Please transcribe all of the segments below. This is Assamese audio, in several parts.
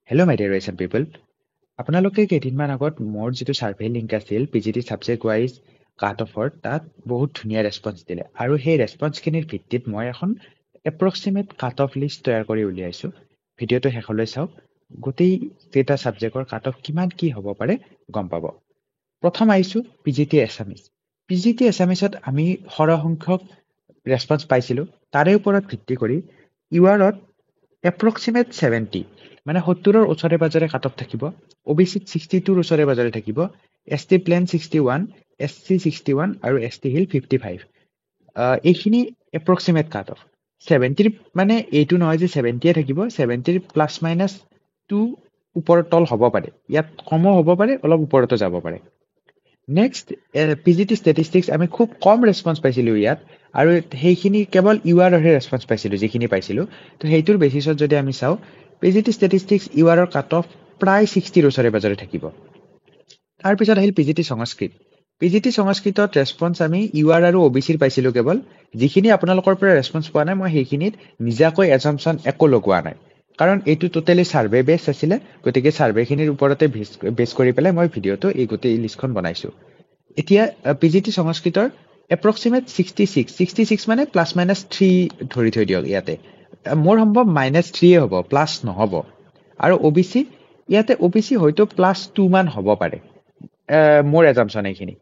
Hello, my dear Asian people. আপোনালোকে কেইদিনমান আগত মোৰ যিটো ছাৰ্ভে লিংক আছিল PGT ছাবজেক্ট ৱাইজ কাট অফৰ তাত বহুত ধুনীয়া ৰেছপন্স দিলে আৰু সেই ৰেছপন্সখিনিৰ ভিত্তিত মই এখন এপ্ৰক্সিমেট কাট অফ লিষ্ট তৈয়াৰ কৰি উলিয়াইছোঁ। ভিডিঅ'টো শেষলৈ চাওক, গোটেই কেইটা ছাবজেক্টৰ কাট অফ কিমান কি হ'ব পাৰে গম পাব। প্ৰথম আহিছোঁ PGT এছামিজ। PGT এছামিজত আমি সৰহসংখ্যক ৰেছপন্স পাইছিলোঁ। তাৰে ওপৰত ভিত্তি কৰি ইউআৰত এপ্ৰক্সিমেট 70 মানে 70ৰ ওচৰে পাজৰে কাট অফ থাকিব। OBCত 62ৰ ওচৰে পাজৰে থাকিব। ST প্লেন 61, SC 61 আৰু ST হিল 55। এইখিনি এপ্ৰক্সিমেট কাট অফ। 70ৰ মানে এইটো নহয় যে 70 থাকিব, 70ৰ প্লাছ মাইনাছ 2 ওপৰত তল হ'ব পাৰে। ইয়াত কমো হ'ব পাৰে, অলপ ওপৰতো যাব পাৰে। নেক্সট PGT ষ্টেটিষ্টিক্স আমি খুব কম ৰেছপন্স পাইছিলোঁ ইয়াত, আৰু সেইখিনি কেৱল ইউআৰৰহে ৰেছপন্স পাইছিলোঁ যিখিনি পাইছিলোঁ। তো সেইটোৰ বেচিছত যদি আমি চাওঁ, PGT ষ্টেটিষ্টিক্স ইউআৰৰ কাট অফ প্ৰায় 60ৰ ওচৰে পাজৰে থাকিব। তাৰপিছত আহিল PGT সংস্কৃত। PGT সংস্কৃতত ৰেছপন্স আমি ইউআৰ আৰু OBCৰ পাইছিলোঁ কেৱল। যিখিনি আপোনালোকৰ পৰা ৰেছপন্স পোৱা নাই, মই সেইখিনিত নিজাকৈ এজাম্পশ্যন একো লগোৱা নাই, কাৰণ এইটো টোটেলি ছাৰ্ভে বেছ আছিলে। গতিকে ছাৰ্ভেখিনিৰ ওপৰতে বেছ কৰি পেলাই মই ভিডিঅ'টো এই গোটেই লিষ্টখন বনাইছোঁ। এতিয়া PGT সংস্কৃতৰ এপ্ৰক্সিমেট 66 মানে প্লাছ মাইনাছ 3 ধৰি থৈ দিয়ক ইয়াতে। মোৰ সম্ভৱ -3 হ'ব, প্লাছ নহ'ব। আৰু OBC ইয়াতে OBC হয়তো +2 মান হ'ব পাৰে, মোৰ এজাম্পশ্যন এইখিনি।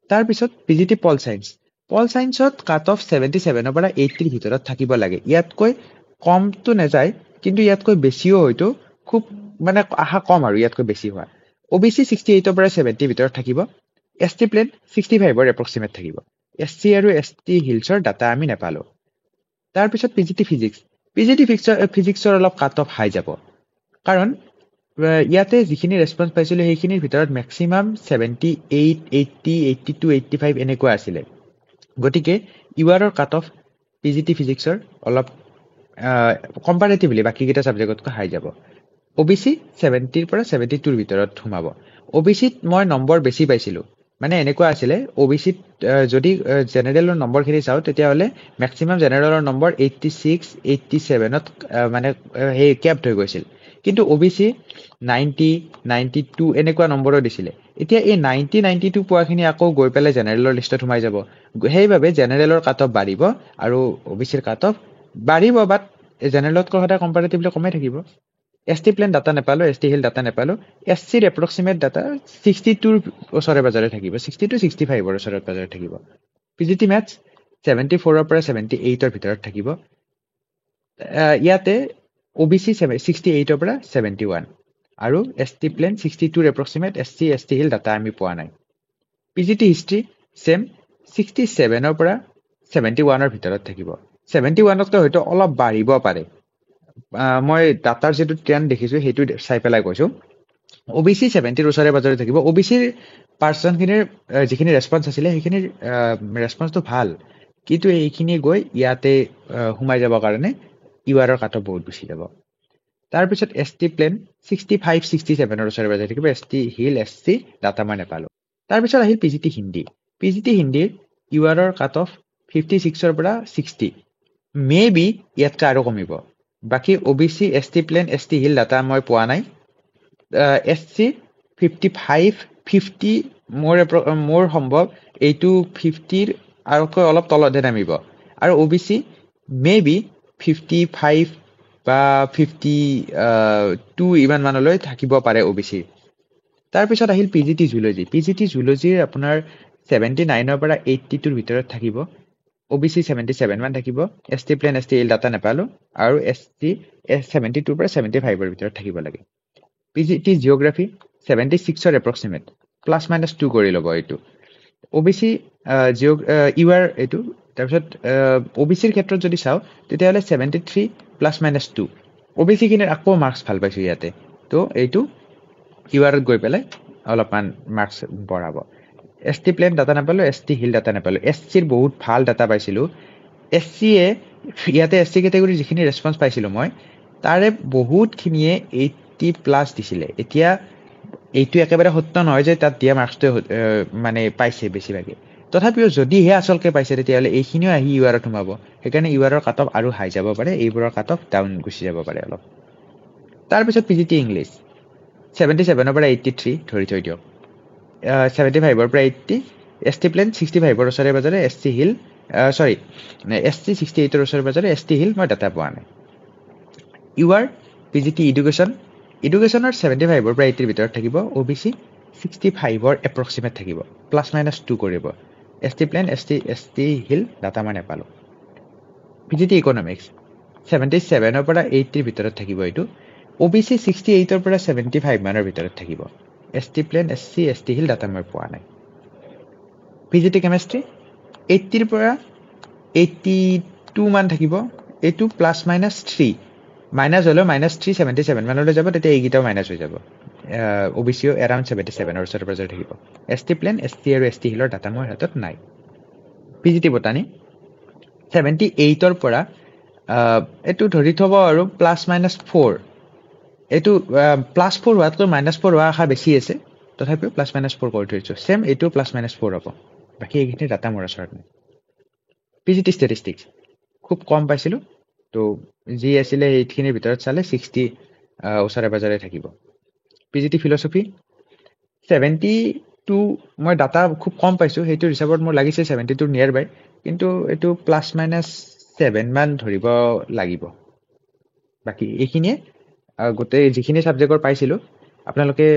তাৰপিছত PGT পল চায়েন্স। পল চায়েন্সত কাট অফ 77ৰ পৰা 80ৰ ভিতৰত থাকিব লাগে। ইয়াতকৈ কমটো নাযায়, কিন্তু ইয়াতকৈ বেছিও হয়তো খুব মানে আশা কম আৰু ইয়াতকৈ বেছি হোৱা। OBC 68ৰ পৰা 70ৰ ভিতৰত থাকিব। ST প্লেন 65ৰ এপ্ৰক্সিমেট থাকিব। SC আৰু ST হিলছৰ ডাটা আমি নাপালোঁ। তাৰপিছত PGT ফিজিক্স। PGT ফিজিক্সৰ অলপ কাট অফ হাই যাব, কাৰণ ইয়াতে যিখিনি ৰেছপন্স পাইছিলোঁ সেইখিনিৰ ভিতৰত মেক্সিমাম 78, 80, 82, 85 এনেকুৱা আছিলে। গতিকে ইউআৰৰ কাট অফ PGT ফিজিক্সৰ অলপ কম্পাৰেটিভলি বাকীকেইটা ছাবজেক্টতকৈ হাই যাব। OBC 70ৰ পৰা 72ৰ ভিতৰত সোমাব। OBCত মই নম্বৰ বেছি পাইছিলোঁ, মানে এনেকুৱা আছিলে OBCত যদি জেনেৰেলৰ নম্বৰখিনি চাওঁ, তেতিয়াহ'লে মেক্সিমাম জেনেৰেলৰ নম্বৰ 86, 87ত মানে সেই কেপ্ট হৈ গৈছিল। কিন্তু OBC 90, 92 এনেকুৱা নম্বৰো দিছিলে। এতিয়া এই 90, 92 পোৱাখিনি আকৌ গৈ পেলাই জেনেৰেলৰ লিষ্টত সোমাই যাব। সেইবাবে জেনেৰেলৰ কাট অফ বাঢ়িব আৰু OBCৰ কাট অফ বাঢ়িব, বাট জেনেৰেলতকৈ সদায় কম্পাৰেটিভলি কমেই থাকিব। ST প্লেন ডাটা নাপালোঁ, ST হিল ডাটা নাপালোঁ। SCৰ এপ্ৰক্সিমেট ডাটা 62ৰ ওচৰে পাজৰে থাকিব, 60 to 65ৰ ওচৰে পাজৰে থাকিব। PGT মেথছ 74ৰ পৰা 78ৰ ভিতৰত থাকিব। ইয়াতে OBC 68ৰ পৰা 71 আৰু ST প্লেন 62ৰ approximate, SC ST hill data আমি পোৱা নাই। PGT হিষ্ট্ৰী ছেম 67ৰ পৰা 71ৰ ভিতৰত থাকিব। 71তকৈ হয়তো অলপ বাঢ়িব পাৰে, মই ডাটাৰ যিটো ট্ৰেণ্ড দেখিছোঁ সেইটো চাই পেলাই কৈছোঁ। OBC 70ৰ ওচৰে পাজৰে থাকিব। OBCৰ পাৰ্চনখিনিৰ যিখিনি ৰেছপন্স আছিলে সেইখিনিৰ ৰেছপন্সটো ভাল, কিন্তু এইখিনি গৈ ইয়াতে সোমাই যাবৰ কাৰণে ইউআৰৰ কাট অফ বহুত বেছি যাব। তাৰপিছত ST প্লেন 65, 67ৰ ওচৰে পাজৰে থাকিব। ST হিল, SC ডাটা মই নাপালোঁ। তাৰপিছত আহিল PGT হিন্দী। PGT হিন্দীৰ ইউআৰৰ কাট অফ 56ৰ পৰা 60, মে বি ইয়াতকৈ আৰু কমিব। বাকী OBC, ST plain, ST hill data মই পোৱা নাই। SC 55, 50 মোৰ সম্ভৱ এইটো 50ৰ আৰুকৈ অলপ তলতহে নামিব। আৰু OBC মে বি 55 বা 52 ইমান মানলৈ থাকিব পাৰে OBC। তাৰপিছত আহিল PGT জুলজি। PGT জুলজিৰ আপোনাৰ 79ৰ পৰা 82ৰ ভিতৰত থাকিব। OBC 77 মান থাকিব। ST plain, ST hill data নাপালোঁ। আৰু SC 72ৰ পৰা 75ৰ ভিতৰত থাকিব লাগে। PGT জিঅ'গ্ৰাফী 76ৰ এপ্ৰক্সিমেট, প্লাছ মাইনাছ 2 কৰি ল'ব এইটো। OBC ইউআৰ এইটো। তাৰপিছত OBCৰ ক্ষেত্ৰত যদি চাওঁ, তেতিয়াহ'লে 73 প্লাছ মাইনাছ 2। OBCখিনিৰ আকৌ মাৰ্কছ ভাল পাইছোঁ ইয়াতে, তো এইটো ইউআৰত গৈ পেলাই অলপমান মাৰ্কছ বঢ়াব। ST প্লেন ডাটা নাপালোঁ, ST হিল ডাটা নাপালোঁ। SCৰ বহুত ভাল ডাটা পাইছিলোঁ। SCয়ে ইয়াতে SC কেটেগৰীৰ যিখিনি ৰেছপন্স পাইছিলোঁ মই, তাৰে বহুতখিনিয়ে 80+ দিছিলে। এতিয়া এইটো একেবাৰে সত্য নহয় যে তাত দিয়া মাৰ্কছটোৱে মানে পাইছে বেছিভাগে। তথাপিও যদিহে আচলকৈ পাইছে, তেতিয়াহ'লে এইখিনিও আহি ইউআৰত সোমাব। সেইকাৰণে ইউআৰৰ কাট অফ আৰু হাই যাব পাৰে, এইবোৰৰ কাট অফ ডাউন গুচি যাব পাৰে অলপ। তাৰপিছত পিজিটি ইংলিছ 77ৰ পৰা 83 ধৰি থৈ দিয়ক 75ৰ পৰা 80 এছ টি প্লেন 65ৰ ওচৰে পাজৰে S T hill S T 68ৰ ওচৰে পাজৰে এছ টি হিল মই ডাটা পোৱা নাই ইউআৰ পিজিটি এডুকেশ্যনৰ 75ৰ পৰা 80ৰ ভিতৰত থাকিব OBC 65ৰ এপ্ৰক্সিমেট থাকিব প্লাছ মাইনাছ 2 কৰিব S T plain S T hill data মই নাপালোঁ পিজিটি ইকনমিক্স 77ৰ পৰা 80ৰ ভিতৰত থাকিব এইটো OBC 68ৰ পৰা 75 মানৰ ভিতৰত থাকিব S T plain S T hill data মই পোৱা নাই পিজিটি কেমেষ্ট্ৰি 80ৰ পৰা 82 মান থাকিব এইটো প্লাছ মাইনাছ 3 মাইনাছ হ'লেও মাইনাছ 377 মানলৈ যাব তেতিয়া এইকেইটাও মাইনাছ হৈ যাব OBCও এৰাউণ্ড 77ৰ ওচৰে পাজৰে থাকিব S T plain S T আৰু এছ টি হিলৰ ডাটা মোৰ হাতত নাই পিজিটি বটানী 78ৰ পৰা এইটো ধৰি থ'ব আৰু প্লাছ মাইনাছ 4 এইটো প্লাছ 4 হোৱাতকৈ মাইনাছ 4 হোৱা আশা বেছি আছে তথাপিও প্লাছ মাইনাছ 4 কৰি থৈছোঁ ছেম এইটো প্লাছ মাইনাছ 4 হ'ব বাকী এইখিনি ডাটা মোৰ ওচৰত নাই পিজিটি ষ্টেটিষ্টিক্স খুব কম পাইছিলোঁ তো যি আছিলে এইখিনিৰ ভিতৰত চালে 60 ওচৰে পাজৰে থাকিব পিজিটি ফিলচফি 72 মই ডাটা খুব কম পাইছোঁ সেইটো হিচাপত মোৰ লাগিছে 72 নিয়াৰ বাই কিন্তু এইটো প্লাছ মাইনাছ 7 মান ধৰিব লাগিব বাকী এইখিনিয়ে গোটেই যিখিনি ছাবজেক্টৰ পাইছিলোঁ আপোনালোকে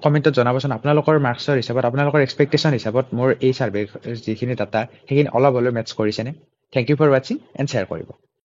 কমেণ্টত জনাবচোন আপোনালোকৰ মাৰ্কছৰ হিচাপত আপোনালোকৰ এক্সপেক্টেশ্যন হিচাপত মোৰ এই ছাৰ্ভে যিখিনি ডাটা সেইখিনি অলপ হ'লেও মেটচ কৰিছেনে থেংক ইউ ফৰ ৱাচিং এণ্ড শ্বেয়াৰ কৰিব